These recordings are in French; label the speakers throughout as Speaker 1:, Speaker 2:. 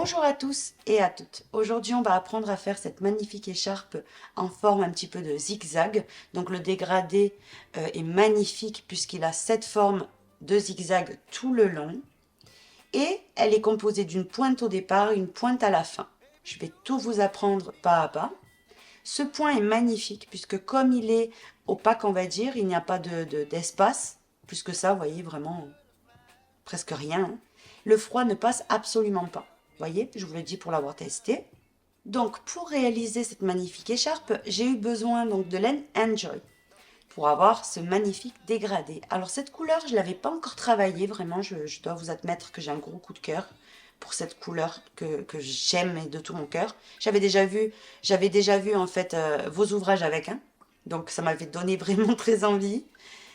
Speaker 1: Bonjour à tous et à toutes. Aujourd'hui, on va apprendre à faire cette magnifique écharpe en forme un petit peu de zigzag. Donc le dégradé est magnifique puisqu'il a cette forme de zigzag tout le long. Et elle est composée d'une pointe au départ et une pointe à la fin. Je vais tout vous apprendre pas à pas. Ce point est magnifique puisque comme il est opaque, on va dire, il n'y a pas d'espace. Plus que ça, vous voyez, vraiment presque rien, hein. Le froid ne passe absolument pas. Voyez, je vous le dis pour l'avoir testé. Donc, pour réaliser cette magnifique écharpe, j'ai eu besoin donc de laine Enjoy pour avoir ce magnifique dégradé. Alors, cette couleur, je ne l'avais pas encore travaillée, vraiment, je dois vous admettre que j'ai un gros coup de cœur pour cette couleur que j'aime de tout mon cœur. J'avais déjà vu en fait vos ouvrages avec, hein. Donc, ça m'avait donné vraiment très envie.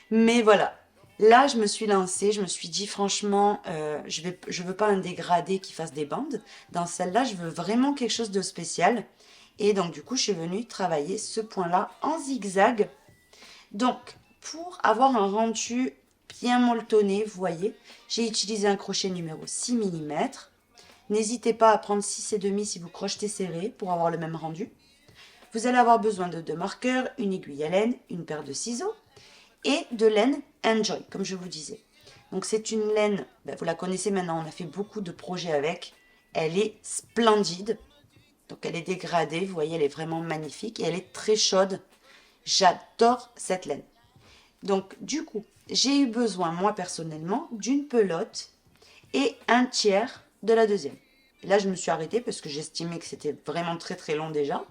Speaker 1: Mais voilà, là, je me suis lancée, je me suis dit franchement, je veux pas un dégradé qui fasse des bandes. Dans celle-là, je veux vraiment quelque chose de spécial. Et donc, du coup, je suis venue travailler ce point-là en zigzag. Donc, pour avoir un rendu bien molletonné, vous voyez, j'ai utilisé un crochet numéro 6 mm. N'hésitez pas à prendre 6,5 si vous crochetez serré pour avoir le même rendu. Vous allez avoir besoin de 2 marqueurs, une aiguille à laine, une paire de ciseaux et de laine Enjoy, comme je vous disais. Donc c'est une laine, vous la connaissez maintenant, on a fait beaucoup de projets avec. Elle est splendide. Donc elle est dégradée, vous voyez, elle est vraiment magnifique et elle est très chaude. J'adore cette laine. Donc du coup, j'ai eu besoin, moi personnellement, d'une pelote et un tiers de la deuxième. Là, je me suis arrêtée parce que j'estimais que c'était vraiment très très long déjà.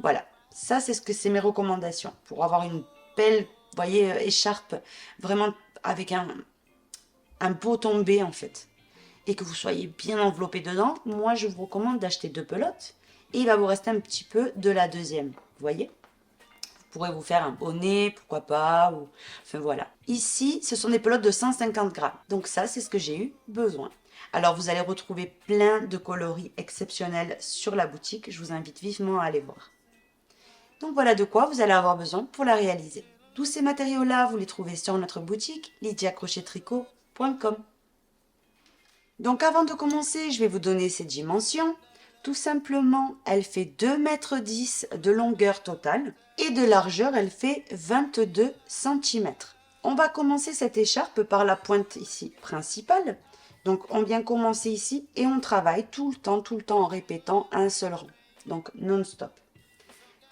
Speaker 1: Voilà, ça c'est ce que c'est mes recommandations pour avoir une belle, vous voyez, écharpe vraiment avec un beau tombé en fait et que vous soyez bien enveloppé dedans. Moi je vous recommande d'acheter 2 pelotes et il va vous rester un petit peu de la deuxième, vous voyez. Vous pourrez vous faire un bonnet, pourquoi pas, ou enfin voilà. Ici, ce sont des pelotes de 150 grammes. Donc ça, c'est ce que j'ai eu besoin. Alors vous allez retrouver plein de coloris exceptionnels sur la boutique. Je vous invite vivement à aller voir. Donc voilà de quoi vous allez avoir besoin pour la réaliser. Tous ces matériaux-là, vous les trouvez sur notre boutique lydiacrochettricot.com. Donc avant de commencer, je vais vous donner ses dimensions. Tout simplement, elle fait 2,10 m de longueur totale et de largeur, elle fait 22 cm. On va commencer cette écharpe par la pointe ici principale. Donc on vient commencer ici et on travaille tout le temps en répétant un seul rang. Donc non-stop.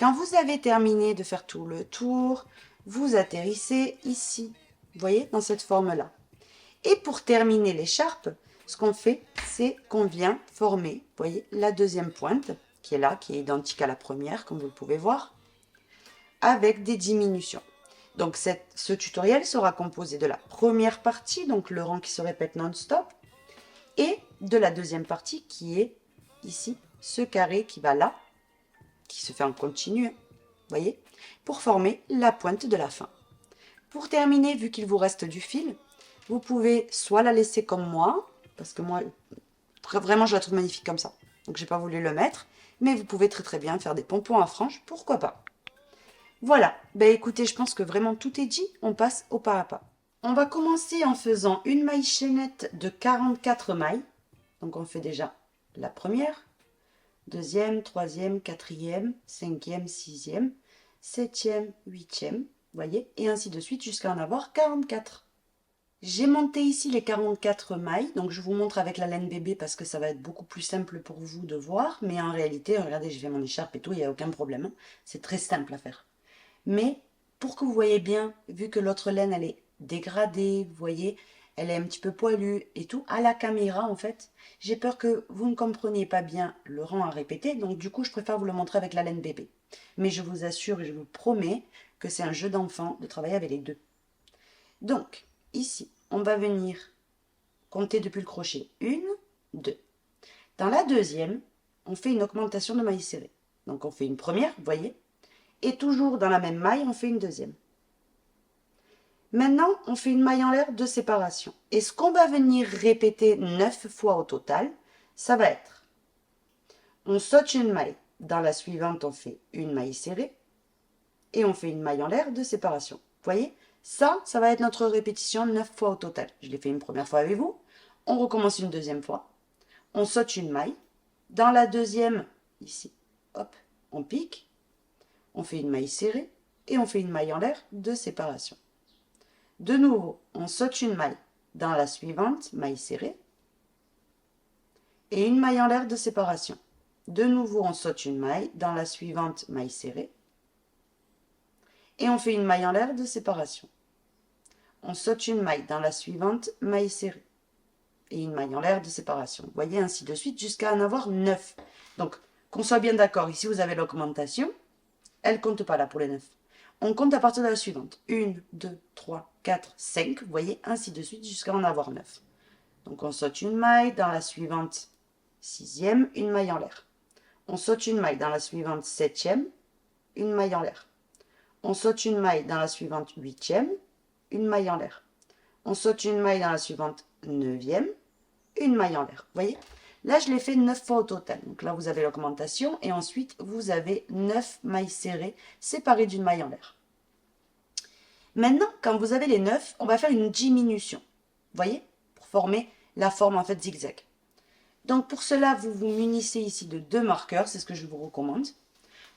Speaker 1: Quand vous avez terminé de faire tout le tour, vous atterrissez ici, vous voyez, dans cette forme-là. Et pour terminer l'écharpe, ce qu'on fait, c'est qu'on vient former, vous voyez, la deuxième pointe, qui est là, qui est identique à la première, comme vous le pouvez voir, avec des diminutions. Donc ce tutoriel sera composé de la première partie, donc le rang qui se répète non-stop, et de la deuxième partie qui est ici, ce carré qui va là, qui se fait en continu, vous voyez, pour former la pointe de la fin. Pour terminer, vu qu'il vous reste du fil, vous pouvez soit la laisser comme moi, parce que moi, vraiment, je la trouve magnifique comme ça. Donc, j'ai pas voulu le mettre, mais vous pouvez très très bien faire des pompons à franges, pourquoi pas. Voilà, ben écoutez, je pense que vraiment tout est dit, on passe au pas à pas. On va commencer en faisant une maille chaînette de 44 mailles. Donc, on fait déjà la première, deuxième, troisième, quatrième, cinquième, sixième, septième, huitième, vous voyez, et ainsi de suite jusqu'à en avoir 44. J'ai monté ici les 44 mailles, donc je vous montre avec la laine bébé parce que ça va être beaucoup plus simple pour vous de voir, mais en réalité, regardez, j'ai fait mon écharpe et tout, il n'y a aucun problème, hein. C'est très simple à faire. Mais pour que vous voyez bien, vu que l'autre laine, elle est dégradée, vous voyez, elle est un petit peu poilue et tout, à la caméra en fait, j'ai peur que vous ne compreniez pas bien le rang à répéter, donc du coup je préfère vous le montrer avec la laine bébé. Mais je vous assure et je vous promets que c'est un jeu d'enfant de travailler avec les deux. Donc, ici, on va venir compter depuis le crochet 1, 2. Dans la deuxième, on fait une augmentation de mailles serrées. Donc on fait une première, vous voyez, et toujours dans la même maille, on fait une deuxième. Maintenant, on fait une maille en l'air de séparation. Et ce qu'on va venir répéter 9 fois au total, ça va être, on saute une maille. Dans la suivante, on fait une maille serrée. Et on fait une maille en l'air de séparation. Vous voyez, ça va être notre répétition 9 fois au total. Je l'ai fait une première fois avec vous. On recommence une deuxième fois. on saute une maille. Dans la deuxième, ici, hop, on pique, on fait une maille serrée et on fait une maille en l'air de séparation. De nouveau, on saute une maille. Dans la suivante, maille serrée et une maille en l'air de séparation. De nouveau, on saute une maille. Dans la suivante, maille serrée et on fait une maille en l'air de séparation. On saute une maille. Dans la suivante, maille serrée et une maille en l'air de séparation. Vous voyez, ainsi de suite, jusqu'à en avoir 9. Donc, qu'on soit bien d'accord, ici vous avez l'augmentation, elle ne compte pas là pour les 9. On compte à partir de la suivante. 1, 2, 3, 4, 5, vous voyez, ainsi de suite, jusqu'à en avoir 9. Donc on saute une maille, dans la suivante, 6e, une maille en l'air. On saute une maille, dans la suivante, 7e, une maille en l'air. On saute une maille, dans la suivante, 8e, une maille en l'air. On saute une maille, dans la suivante, 9e, une maille en l'air. Vous voyez? Là, je l'ai fait 9 fois au total. Donc là, vous avez l'augmentation et ensuite, vous avez 9 mailles serrées séparées d'une maille en l'air. Maintenant, quand vous avez les 9, on va faire une diminution. Vous voyez? Pour former la forme en fait zigzag. Donc pour cela, vous vous munissez ici de 2 marqueurs, c'est ce que je vous recommande,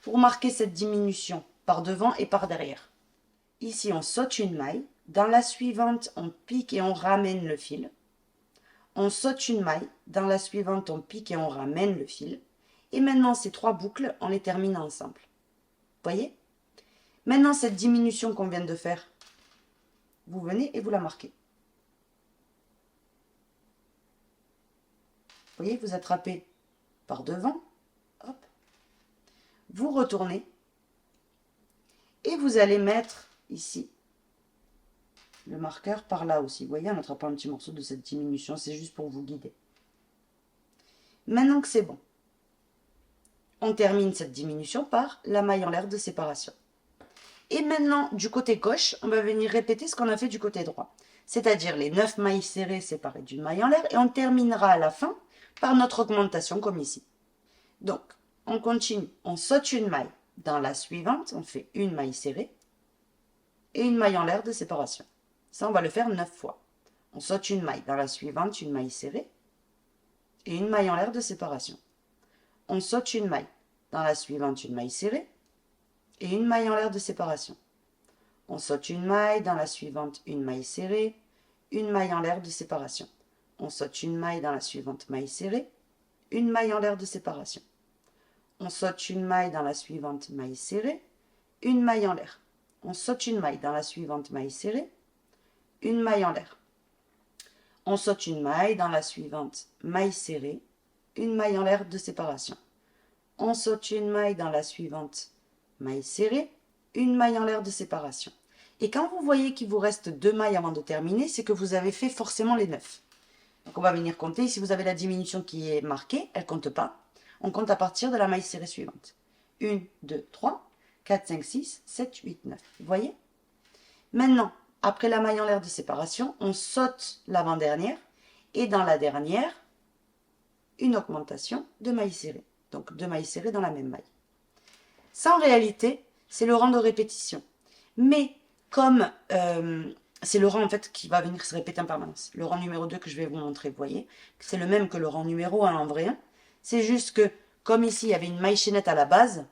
Speaker 1: pour marquer cette diminution par devant et par derrière. Ici, on saute une maille. Dans la suivante, on pique et on ramène le fil. On saute une maille. Dans la suivante, on pique et on ramène le fil. Et maintenant, ces 3 boucles, on les termine ensemble. Vous voyez? Maintenant, cette diminution qu'on vient de faire, vous venez et vous la marquez. Vous voyez, vous attrapez par devant. Hop. Vous retournez. Et vous allez mettre ici le marqueur par là aussi. Vous voyez, en attrapant un petit morceau de cette diminution, c'est juste pour vous guider. Maintenant que c'est bon, on termine cette diminution par la maille en l'air de séparation. Et maintenant, du côté gauche, on va venir répéter ce qu'on a fait du côté droit. C'est-à-dire les 9 mailles serrées séparées d'une maille en l'air. Et on terminera à la fin par notre augmentation comme ici. Donc, on continue. On saute une maille. Dans la suivante, on fait une maille serrée et une maille en l'air de séparation. Ça, on va le faire 9 fois. On saute une maille. Dans la suivante, une maille serrée et une maille en l'air de séparation. On saute une maille. Dans la suivante, une maille serrée et une maille en l'air de séparation. On saute une maille. Dans la suivante, une maille serrée, une maille en l'air de séparation. On saute une maille. Dans la suivante, maille serrée, une maille en l'air de séparation. On saute une maille. Dans la suivante, maille serrée, une maille en l'air. On saute une maille. Dans la suivante, maille serrée, une maille en l'air. On saute une maille. Dans la suivante, maille serrée, une maille en l'air de séparation. On saute une maille. Dans la suivante, maille serrée, une maille en l'air de séparation. Et quand vous voyez qu'il vous reste 2 mailles avant de terminer, c'est que vous avez fait forcément les 9. Donc on va venir compter. Si vous avez la diminution qui est marquée, elle ne compte pas. On compte à partir de la maille serrée suivante. 1, 2, 3, 4, 5, 6, 7, 8, 9. Vous voyez? Maintenant, après la maille en l'air de séparation, on saute l'avant-dernière. Et dans la dernière, une augmentation de mailles serrées. Donc 2 mailles serrées dans la même maille. Ça, en réalité, c'est le rang de répétition. Mais comme c'est le rang en fait qui va venir se répéter en permanence. Le rang numéro 2 que je vais vous montrer, vous voyez, c'est le même que le rang numéro 1 en vrai 1. C'est juste que, comme ici, il y avait une maille chaînette à la base,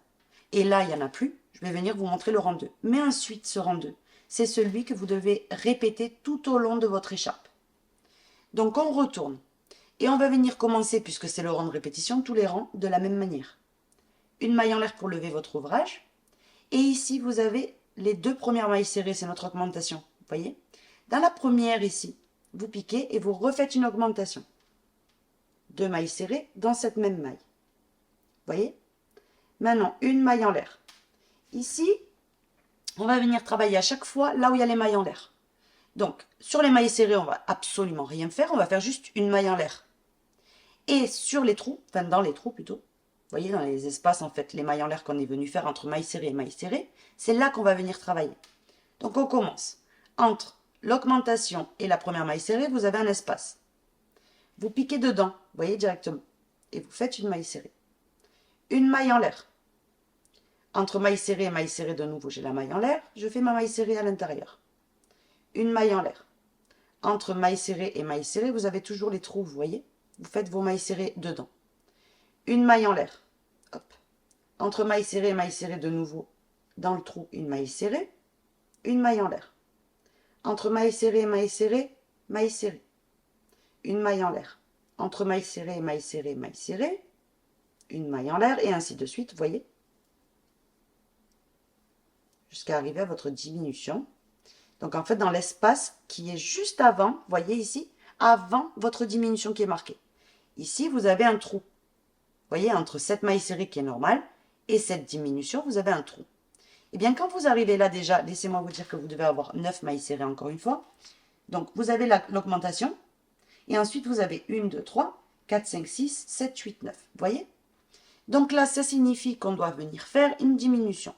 Speaker 1: et là, il n'y en a plus, je vais venir vous montrer le rang 2. Mais ensuite, ce rang 2, c'est celui que vous devez répéter tout au long de votre écharpe. Donc, on retourne. Et on va venir commencer, puisque c'est le rang de répétition, tous les rangs de la même manière. Une maille en l'air pour lever votre ouvrage. Et ici, vous avez les 2 premières mailles serrées, c'est notre augmentation. Vous voyez? Dans la première ici, vous piquez et vous refaites une augmentation. 2 mailles serrées dans cette même maille. Vous voyez? Maintenant, une maille en l'air. Ici, on va venir travailler à chaque fois là où il y a les mailles en l'air. Donc, sur les mailles serrées, on va absolument rien faire. On va faire juste une maille en l'air. Et sur les trous, enfin dans les trous plutôt, vous voyez, dans les espaces, en fait, les mailles en l'air qu'on est venu faire entre mailles serrées et mailles serrées, c'est là qu'on va venir travailler. Donc, on commence. Entre l'augmentation et la première maille serrée, vous avez un espace. Vous piquez dedans, vous voyez directement, et vous faites une maille serrée. Une maille en l'air. Entre maille serrée et maille serrée, de nouveau, j'ai la maille en l'air, je fais ma maille serrée à l'intérieur. Une maille en l'air. Entre maille serrée et maille serrée, vous avez toujours les trous, vous voyez. vous faites vos mailles serrées dedans. Une maille en l'air, hop. Entre maille serrée et maille serrée de nouveau, dans le trou, une maille serrée, une maille en l'air. Entre maille serrée et maille serrée, maille serrée. Une maille en l'air. Entre maille serrée et maille serrée, maille serrée, une maille en l'air, et ainsi de suite, vous voyez, jusqu'à arriver à votre diminution. Donc en fait, dans l'espace qui est juste avant, vous voyez ici, avant votre diminution qui est marquée. Ici, vous avez un trou. Vous voyez, entre cette maille serrée qui est normale et cette diminution, vous avez un trou. Et bien, quand vous arrivez là déjà, laissez-moi vous dire que vous devez avoir 9 mailles serrées encore une fois. Donc, vous avez l'augmentation. Et ensuite, vous avez 1, 2, 3, 4, 5, 6, 7, 8, 9. Vous voyez? Donc là, ça signifie qu'on doit venir faire une diminution.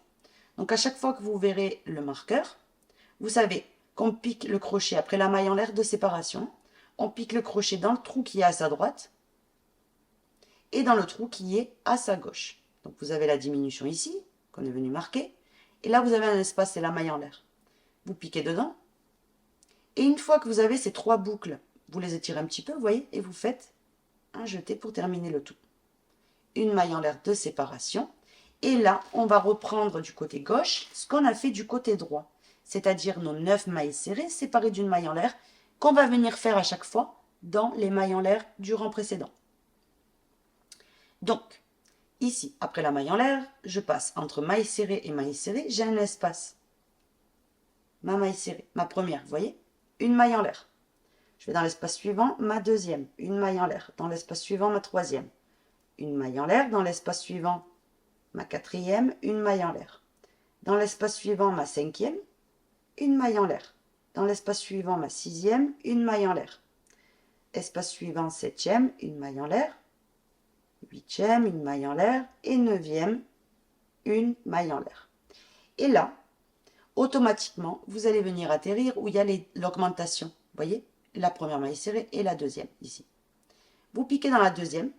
Speaker 1: Donc, à chaque fois que vous verrez le marqueur, vous savez qu'on pique le crochet après la maille en l'air de séparation. On pique le crochet dans le trou qui est à sa droite et dans le trou qui est à sa gauche. Donc, vous avez la diminution ici, qu'on est venu marquer. Et là, vous avez un espace, c'est la maille en l'air. Vous piquez dedans. Et une fois que vous avez ces 3 boucles, vous les étirez un petit peu, vous voyez, et vous faites un jeté pour terminer le tout. Une maille en l'air de séparation. Et là, on va reprendre du côté gauche ce qu'on a fait du côté droit. C'est-à-dire nos 9 mailles serrées séparées d'une maille en l'air qu'on va venir faire à chaque fois dans les mailles en l'air du rang précédent. Donc, ici, après la maille en l'air, je passe entre maille serrée et maille serrée, j'ai un espace. Ma maille serrée, ma première, vous voyez, une maille en l'air. Je vais dans l'espace suivant, ma deuxième, une maille en l'air. Dans l'espace suivant, ma troisième, une maille en l'air. Dans l'espace suivant, ma quatrième, une maille en l'air. Dans l'espace suivant, ma cinquième, une maille en l'air. Dans l'espace suivant, ma sixième, une maille en l'air. Espace suivant, septième, une maille en l'air. Huitième, une maille en l'air. Et neuvième, une maille en l'air. Et là, automatiquement, vous allez venir atterrir où il y a l'augmentation. Vous voyez, la première maille serrée et la deuxième, ici. Vous piquez dans la deuxième.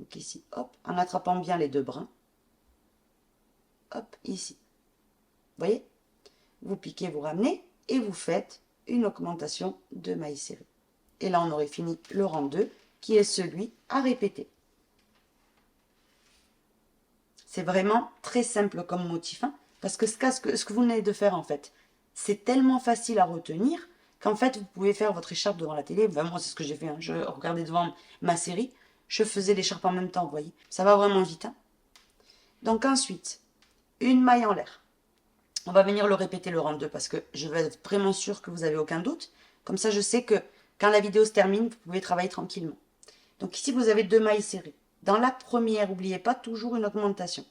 Speaker 1: Donc ici, hop, en attrapant bien les 2 brins. Hop, ici. Vous voyez? Vous piquez, vous ramenez et vous faites une augmentation de mailles serrées. Et là, on aurait fini le rang 2, qui est celui à répéter. C'est vraiment très simple comme motif, hein, parce que ce que vous venez de faire, en fait, c'est tellement facile à retenir qu'en fait, vous pouvez faire votre écharpe devant la télé. Enfin, moi, c'est ce que j'ai fait. Hein. Je regardais devant ma série, je faisais l'écharpe en même temps, vous voyez. Ça va vraiment vite. Hein. Donc ensuite, une maille en l'air. On va venir le répéter le rang 2 parce que je veux être vraiment sûre que vous n'avez aucun doute. Comme ça, je sais que quand la vidéo se termine, vous pouvez travailler tranquillement. Donc ici, vous avez 2 mailles serrées. Dans la première, n'oubliez pas, toujours une augmentation.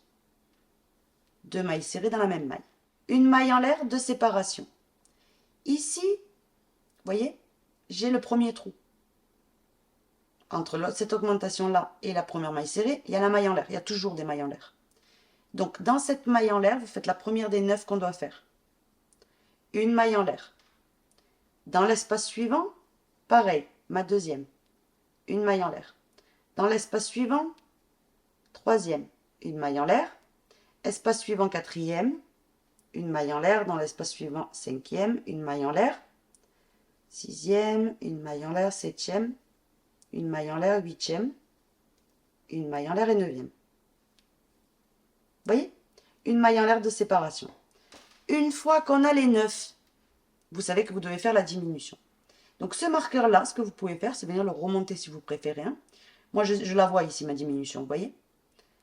Speaker 1: 2 mailles serrées dans la même maille. Une maille en l'air de séparation. Ici, vous voyez, j'ai le premier trou. Entre cette augmentation-là et la première maille serrée, il y a la maille en l'air. Il y a toujours des mailles en l'air. Donc, dans cette maille en l'air, vous faites la première des 9 qu'on doit faire. Une maille en l'air. Dans l'espace suivant, pareil, ma deuxième. Une maille en l'air. Dans l'espace suivant, troisième, une maille en l'air. Espace suivant, quatrième, une maille en l'air. Dans l'espace suivant, cinquième, une maille en l'air. Sixième, une maille en l'air. Septième, une maille en l'air. Huitième, une maille en l'air et neuvième. Vous voyez? Une maille en l'air de séparation. Une fois qu'on a les 9, vous savez que vous devez faire la diminution. Donc ce marqueur-là, ce que vous pouvez faire, c'est venir le remonter si vous préférez. Hein. Moi, je la vois ici, ma diminution, vous voyez?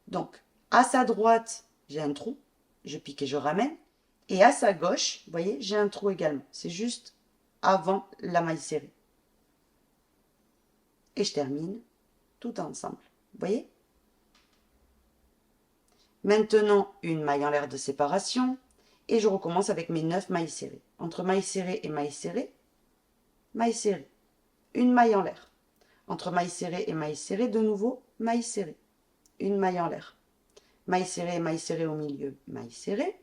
Speaker 1: Donc, à sa droite, j'ai un trou. Je pique et je ramène. Et à sa gauche, vous voyez, j'ai un trou également. C'est juste avant la maille serrée. Et je termine tout ensemble. Vous voyez? Maintenant, une maille en l'air de séparation. Et je recommence avec mes 9 mailles serrées. Entre maille serrée et maille serrée, une maille en l'air. Entre maille serrée et maille serrée, de nouveau, maille serrée. Une maille en l'air. Maille serrée au milieu, maille serrée.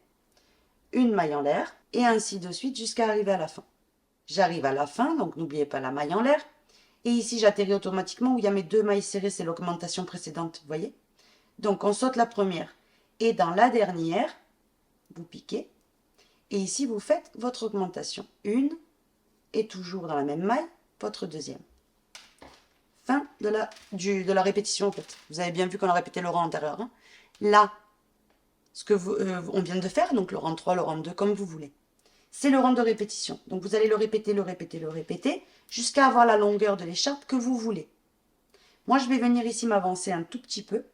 Speaker 1: Une maille en l'air. Et ainsi de suite jusqu'à arriver à la fin. J'arrive à la fin, donc n'oubliez pas la maille en l'air. Et ici, j'atterris automatiquement où il y a mes 2 mailles serrées, c'est l'augmentation précédente, vous voyez? Donc, on saute la première. Et dans la dernière, vous piquez. Et ici, vous faites votre augmentation. Une, et toujours dans la même maille, votre deuxième. fin de la répétition en fait. Vous avez bien vu qu'on a répété le rang antérieur. Hein. Là, ce que on vient de faire, donc le rang 3, le rang 2, comme vous voulez. C'est le rang de répétition. Donc vous allez le répéter, le répéter, le répéter, jusqu'à avoir la longueur de l'écharpe que vous voulez. Moi, je vais venir ici m'avancer un tout petit peu.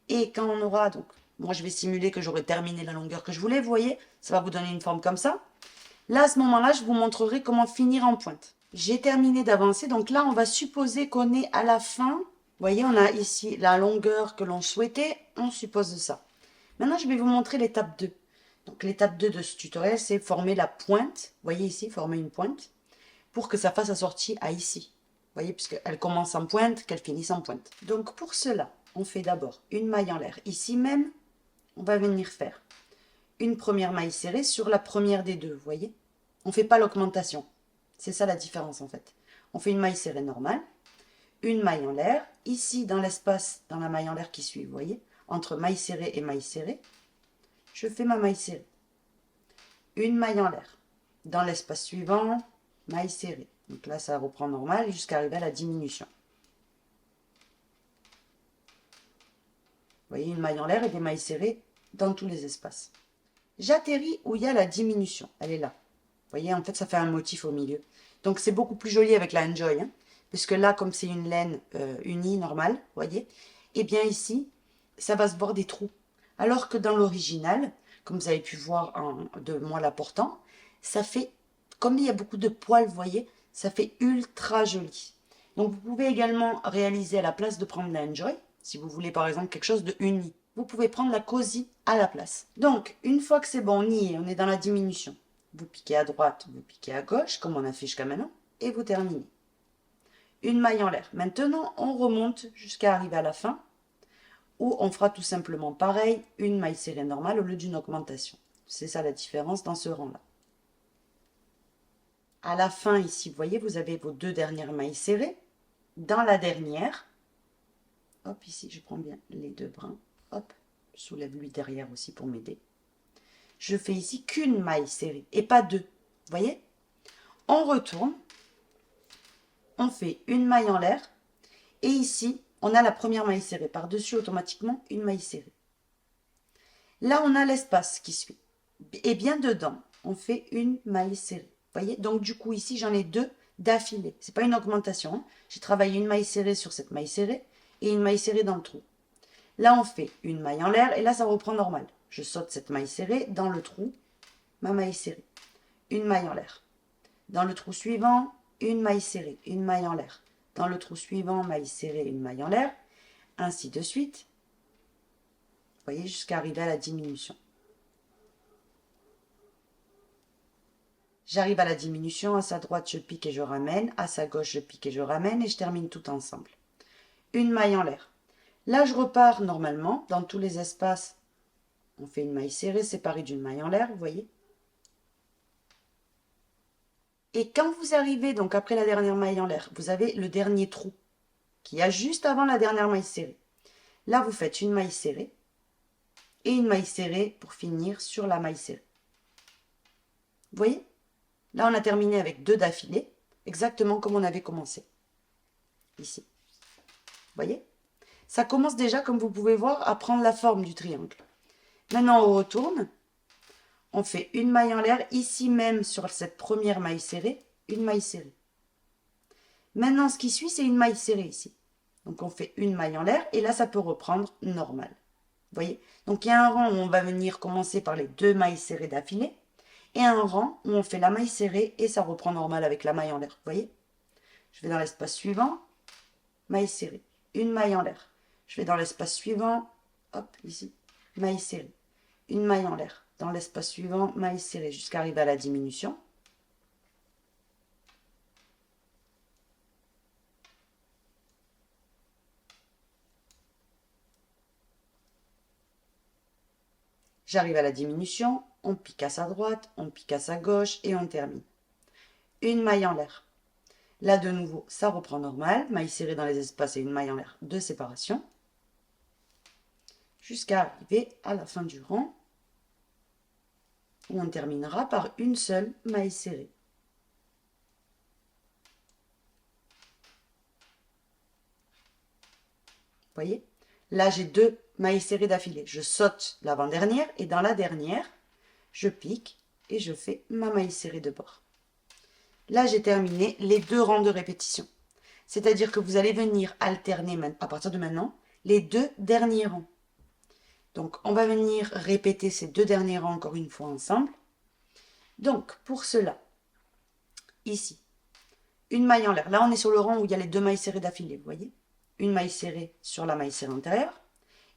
Speaker 1: Et quand on aura, donc, moi je vais simuler que j'aurai terminé la longueur que je voulais, vous voyez, ça va vous donner une forme comme ça. Là, à ce moment-là, je vous montrerai comment finir en pointe. J'ai terminé d'avancer, donc là, on va supposer qu'on est à la fin. Vous voyez, on a ici la longueur que l'on souhaitait, on suppose ça. Maintenant, je vais vous montrer l'étape 2. Donc, l'étape 2 de ce tutoriel, c'est former la pointe. Vous voyez ici, former une pointe, pour que ça fasse la sortie à ici. Vous voyez, puisqu'elle commence en pointe, qu'elle finisse en pointe. Donc, pour cela, on fait d'abord une maille en l'air. Ici même, on va venir faire une première maille serrée sur la première des deux, vous voyez. On ne fait pas l'augmentation. C'est ça la différence en fait. On fait une maille serrée normale, une maille en l'air. Ici, dans l'espace, dans la maille en l'air qui suit, vous voyez, entre maille serrée et maille serrée, je fais ma maille serrée. Une maille en l'air. Dans l'espace suivant, maille serrée. Donc là, ça reprend normal jusqu'à arriver à la diminution. Vous voyez, une maille en l'air et des mailles serrées dans tous les espaces. J'atterris où il y a la diminution. Elle est là. Vous voyez, en fait, ça fait un motif au milieu. Donc, c'est beaucoup plus joli avec la Enjoy. Hein, puisque là, comme c'est une laine unie, normale, vous voyez, et bien ici, ça va se voir des trous. Alors que dans l'original, comme vous avez pu voir de moi la portant, ça fait, comme il y a beaucoup de poils, vous voyez, ça fait ultra joli. Donc, vous pouvez également réaliser à la place de prendre la Enjoy, si vous voulez par exemple quelque chose de uni. Vous pouvez prendre la Cozy à la place. Donc, une fois que c'est bon, on y est, on est dans la diminution. Vous piquez à droite, vous piquez à gauche, comme on a fait jusqu'à maintenant, et vous terminez. Une maille en l'air. Maintenant, on remonte jusqu'à arriver à la fin, où on fera tout simplement pareil, une maille serrée normale au lieu d'une augmentation. C'est ça la différence dans ce rang-là. À la fin, ici, vous voyez, vous avez vos deux dernières mailles serrées. Dans la dernière, hop, ici, je prends bien les deux brins. Hop, je soulève lui derrière aussi pour m'aider. Je fais ici qu'une maille serrée et pas deux. Vous voyez? On retourne. On fait une maille en l'air. Et ici, on a la première maille serrée. Par-dessus, automatiquement, une maille serrée. Là, on a l'espace qui suit. Et bien dedans, on fait une maille serrée. Vous voyez? Donc, du coup, ici, j'en ai deux d'affilée. Ce n'est pas une augmentation. Hein. J'ai travaillé une maille serrée sur cette maille serrée et une maille serrée dans le trou. Là, on fait une maille en l'air et là, ça reprend normal. Je saute cette maille serrée dans le trou, ma maille serrée. Une maille en l'air. Dans le trou suivant, une maille serrée, une maille en l'air. Dans le trou suivant, maille serrée, une maille en l'air. Ainsi de suite. Vous voyez, jusqu'à arriver à la diminution. J'arrive à la diminution, à sa droite, je pique et je ramène. À sa gauche, je pique et je ramène et je termine tout ensemble. Une maille en l'air. Là, je repars normalement. Dans tous les espaces, on fait une maille serrée séparée d'une maille en l'air, vous voyez. Et quand vous arrivez, donc après la dernière maille en l'air, vous avez le dernier trou qui a juste avant la dernière maille serrée. Là, vous faites une maille serrée et une maille serrée pour finir sur la maille serrée. Vous voyez? Là, on a terminé avec deux d'affilée, exactement comme on avait commencé. Ici. Vous voyez? Ça commence déjà, comme vous pouvez voir, à prendre la forme du triangle. Maintenant, on retourne. On fait une maille en l'air, ici même sur cette première maille serrée, une maille serrée. Maintenant, ce qui suit, c'est une maille serrée ici. Donc, on fait une maille en l'air, et là, ça peut reprendre normal. Vous voyez? Donc, il y a un rang où on va venir commencer par les deux mailles serrées d'affilée, et un rang où on fait la maille serrée, et ça reprend normal avec la maille en l'air. Vous voyez? Je vais dans l'espace suivant, maille serrée, une maille en l'air. Je vais dans l'espace suivant, hop, ici, maille serrée, une maille en l'air. Dans l'espace suivant, maille serrée jusqu'à arriver à la diminution. J'arrive à la diminution, on pique à sa droite, on pique à sa gauche et on termine. Une maille en l'air. Là, de nouveau, ça reprend normal. Maille serrée dans les espaces et une maille en l'air de séparation. Jusqu'à arriver à la fin du rang, où on terminera par une seule maille serrée. voyez? Là, j'ai 2 mailles serrées d'affilée. Je saute l'avant-dernière et dans la dernière, je pique et je fais ma maille serrée de bord. Là, j'ai terminé les 2 rangs de répétition. C'est-à-dire que vous allez venir alterner à partir de maintenant les 2 derniers rangs. Donc, on va venir répéter ces 2 derniers rangs encore une fois ensemble. Donc, pour cela, ici, une maille en l'air. Là, on est sur le rang où il y a les 2 mailles serrées d'affilée, vous voyez? Une maille serrée sur la maille serrée antérieure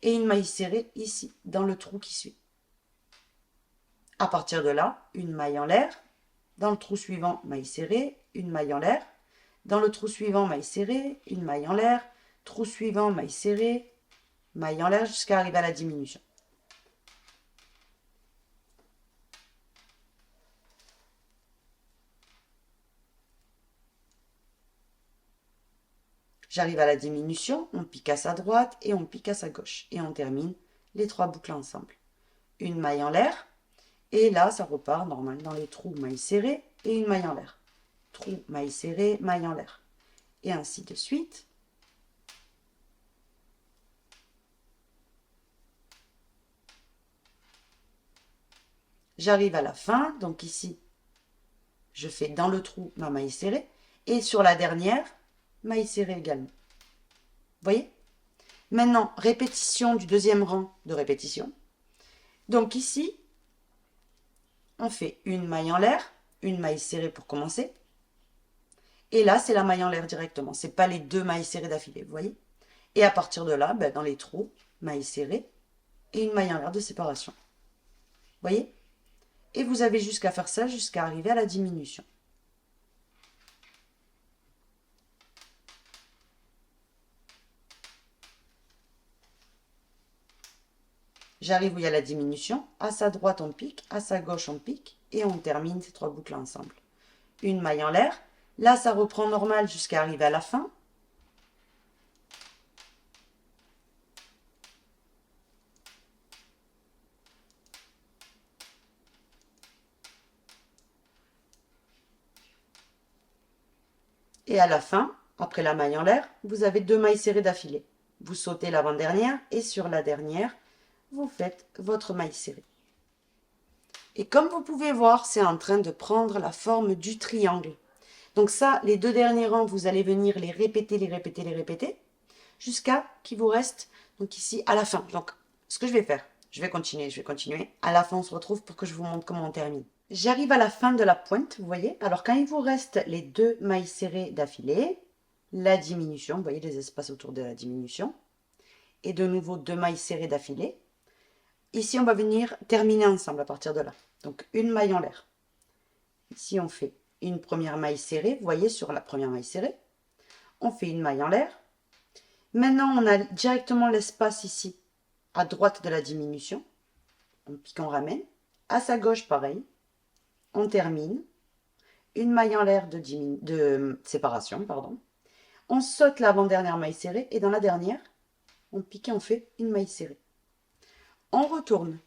Speaker 1: et une maille serrée ici, dans le trou qui suit. À partir de là, une maille en l'air. Dans le trou suivant, maille serrée, une maille en l'air. Dans le trou suivant, maille serrée, une maille en l'air. Trou suivant, maille serrée, maille en l'air jusqu'à arriver à la diminution. J'arrive à la diminution, on pique à sa droite et on pique à sa gauche. Et on termine les 3 boucles ensemble. Une maille en l'air, et là ça repart normal dans les trous, maille serrée et une maille en l'air. Trou, maille serrée, maille en l'air. Et ainsi de suite. J'arrive à la fin, donc ici, je fais dans le trou ma maille serrée, et sur la dernière, maille serrée également. Vous voyez? Maintenant, répétition du 2e rang de répétition. Donc ici, on fait une maille en l'air, une maille serrée pour commencer. Et là, c'est la maille en l'air directement. Ce n'est pas les 2 mailles serrées d'affilée, vous voyez? Et à partir de là, dans les trous, maille serrée et une maille en l'air de séparation. Vous voyez? Et vous avez jusqu'à faire ça, jusqu'à arriver à la diminution. J'arrive où il y a la diminution. À sa droite, on pique. À sa gauche, on pique. Et on termine ces 3 boucles ensemble. Une maille en l'air. Là, ça reprend normal jusqu'à arriver à la fin. Et à la fin, après la maille en l'air, vous avez 2 mailles serrées d'affilée. Vous sautez l'avant-dernière et sur la dernière, vous faites votre maille serrée. Et comme vous pouvez voir, c'est en train de prendre la forme du triangle. Donc ça, les 2 derniers rangs, vous allez venir les répéter, jusqu'à qu'il vous reste, donc ici, à la fin. Donc, ce que je vais faire, je vais continuer. À la fin, on se retrouve pour que je vous montre comment on termine. J'arrive à la fin de la pointe, vous voyez. Alors, quand il vous reste les 2 mailles serrées d'affilée, la diminution, vous voyez les espaces autour de la diminution, et de nouveau 2 mailles serrées d'affilée. Ici, on va venir terminer ensemble à partir de là. Donc, une maille en l'air. Ici, on fait une première maille serrée, vous voyez, sur la première maille serrée. On fait une maille en l'air. Maintenant, on a directement l'espace ici, à droite de la diminution. On pique, on ramène. À sa gauche, pareil. On termine. Une maille en l'air de séparation, pardon. On saute l'avant-dernière maille serrée et dans la dernière, on pique et on fait une maille serrée. On retourne.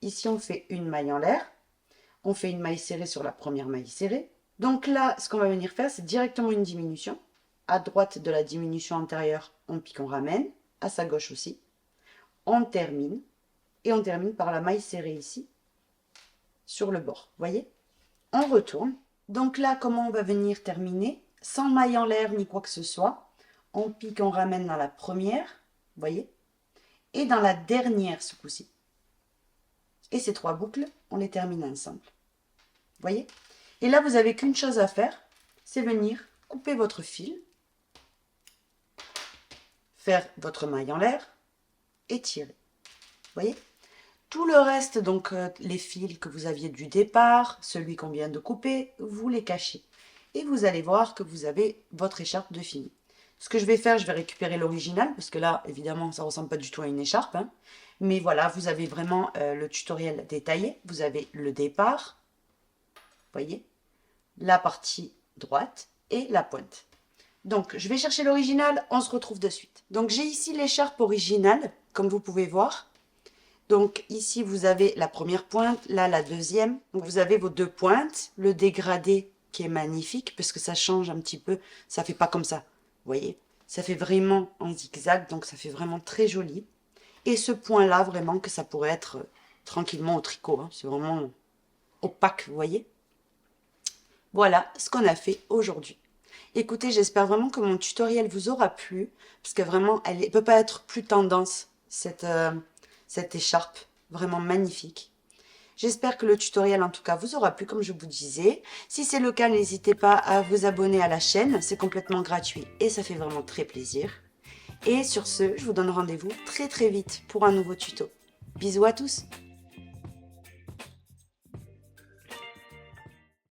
Speaker 1: Ici, on fait une maille en l'air. On fait une maille serrée sur la première maille serrée. Donc là, ce qu'on va venir faire, c'est directement une diminution. À droite de la diminution antérieure, on pique, on ramène. À sa gauche aussi. On termine. Et on termine par la maille serrée ici, sur le bord. Vous voyez? On retourne. Donc là, comment on va venir terminer? Sans maille en l'air ni quoi que ce soit. On pique, on ramène dans la première. Vous voyez? Et dans la dernière ce coup-ci. Et ces 3 boucles, on les termine ensemble. Vous voyez? Et là, vous n'avez qu'une chose à faire, c'est venir couper votre fil, faire votre maille en l'air et tirer. Vous voyez? Tout le reste, donc les fils que vous aviez du départ, celui qu'on vient de couper, vous les cachez. Et vous allez voir que vous avez votre écharpe de fini. Ce que je vais faire, je vais récupérer l'original, parce que là, évidemment, ça ne ressemble pas du tout à une écharpe. Hein. Mais voilà, vous avez vraiment le tutoriel détaillé. Vous avez le départ, vous voyez, la partie droite et la pointe. Donc, je vais chercher l'original, on se retrouve de suite. Donc, j'ai ici l'écharpe originale, comme vous pouvez voir. Donc, ici, vous avez la première pointe, là, la deuxième. Donc, vous avez vos 2 pointes, le dégradé qui est magnifique, parce que ça change un petit peu, ça ne fait pas comme ça. Vous voyez, Ça fait vraiment en zigzag, donc ça fait vraiment très joli. Et ce point-là, vraiment, que ça pourrait être tranquillement au tricot. Hein. C'est vraiment opaque, vous voyez. Voilà ce qu'on a fait aujourd'hui. Écoutez, j'espère vraiment que mon tutoriel vous aura plu, parce que vraiment, elle ne peut pas être plus tendance, cette écharpe. Vraiment magnifique. J'espère que le tutoriel, en tout cas, vous aura plu, comme je vous disais. Si c'est le cas, n'hésitez pas à vous abonner à la chaîne. C'est complètement gratuit et ça fait vraiment très plaisir. Et sur ce, je vous donne rendez-vous très très vite pour un nouveau tuto. Bisous à tous!